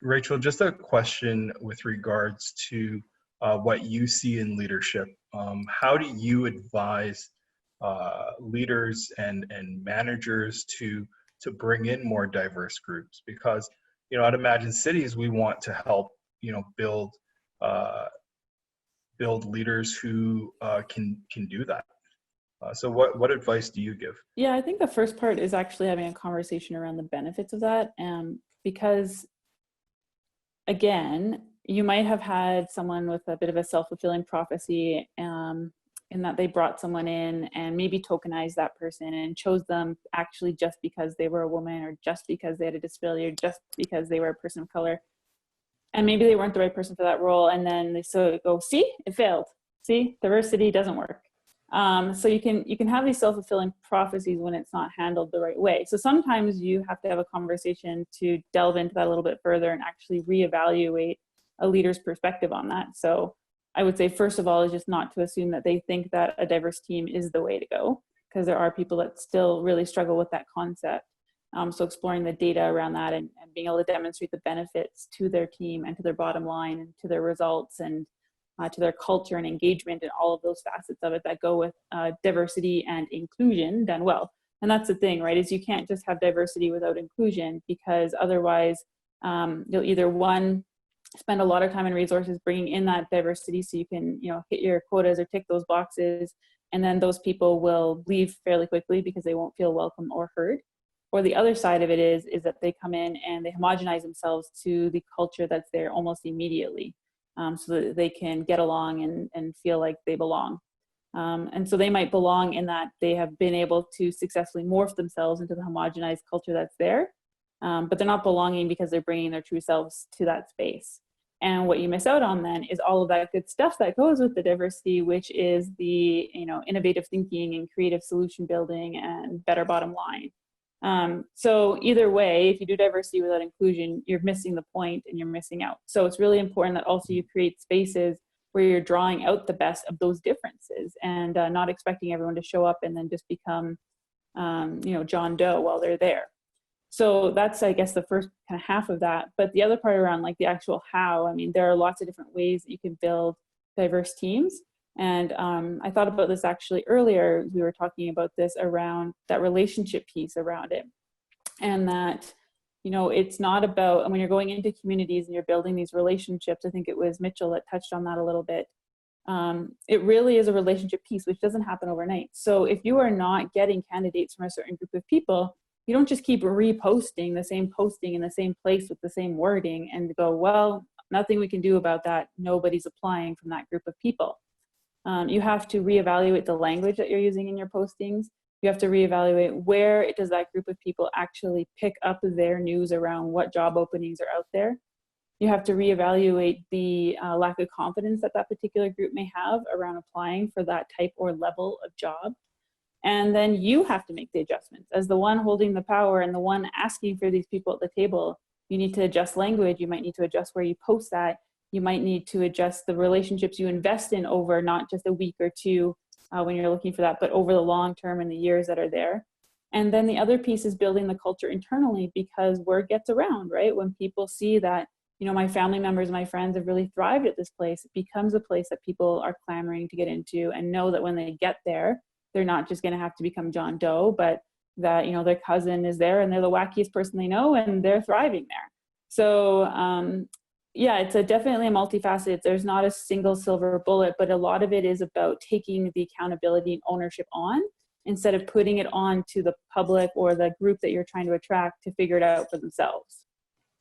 Rachel, just a question with regards to what you see in leadership. How do you advise leaders and managers to bring in more diverse groups? Because I'd imagine cities we want to help build uh, build leaders who can do that. So what advice do you give? Yeah, I think the first part is actually having a conversation around the benefits of that. Because again, you might have had someone with a bit of a self-fulfilling prophecy, in that they brought someone in and maybe tokenized that person and chose them actually just because they were a woman, or just because they had a disability, or just because they were a person of color. And maybe they weren't the right person for that role. And then they go, see, it failed. See, diversity doesn't work. So you can have these self-fulfilling prophecies when it's not handled the right way. So sometimes you have to have a conversation to delve into that a little bit further and actually reevaluate a leader's perspective on that. So I would say, first of all, is just not to assume that they think that a diverse team is the way to go, because there are people that still really struggle with that concept. So exploring the data around that, and being able to demonstrate the benefits to their team and to their bottom line and to their results, and to their culture and engagement, and all of those facets of it that go with diversity and inclusion done well. And that's the thing, right, is you can't just have diversity without inclusion, because otherwise you'll either, one, spend a lot of time and resources bringing in that diversity so you can hit your quotas or tick those boxes, and then those people will leave fairly quickly because they won't feel welcome or heard. Or the other side of it is that they come in and they homogenize themselves to the culture that's there almost immediately, so that they can get along and feel like they belong. And so they might belong in that they have been able to successfully morph themselves into the homogenized culture that's there, but they're not belonging because they're bringing their true selves to that space. And what you miss out on then is all of that good stuff that goes with the diversity, which is the innovative thinking and creative solution building and better bottom line. So either way, if you do diversity without inclusion, you're missing the point and you're missing out. So it's really important that also you create spaces where you're drawing out the best of those differences, and not expecting everyone to show up and then just become, John Doe while they're there. So that's, I guess, the first kind of half of that. But the other part around like the actual how, I mean, there are lots of different ways that you can build diverse teams. And I thought about this actually earlier. We were talking about this around that relationship piece around it. And that, it's not about, and when you're going into communities and you're building these relationships, I think it was Mitchell that touched on that a little bit. It really is a relationship piece, which doesn't happen overnight. So if you are not getting candidates from a certain group of people, you don't just keep reposting the same posting in the same place with the same wording and go, well, nothing we can do about that. Nobody's applying from that group of people. You have to reevaluate the language that you're using in your postings. You have to reevaluate where does that group of people actually pick up their news around what job openings are out there. You have to reevaluate the lack of confidence that that particular group may have around applying for that type or level of job. And then you have to make the adjustments. As the one holding the power and the one asking for these people at the table, you need to adjust language. You might need to adjust where you post that. You might need to adjust the relationships you invest in over not just a week or two when you're looking for that, but over the long term and the years that are there. And then the other piece is building the culture internally, because word gets around, right? When people see that, my family members, my friends have really thrived at this place, it becomes a place that people are clamoring to get into, and know that when they get there, they're not just going to have to become John Doe, but that, their cousin is there and they're the wackiest person they know and they're thriving there. So, yeah, it's definitely a multifaceted. There's not a single silver bullet, but a lot of it is about taking the accountability and ownership on, instead of putting it on to the public or the group that you're trying to attract to figure it out for themselves.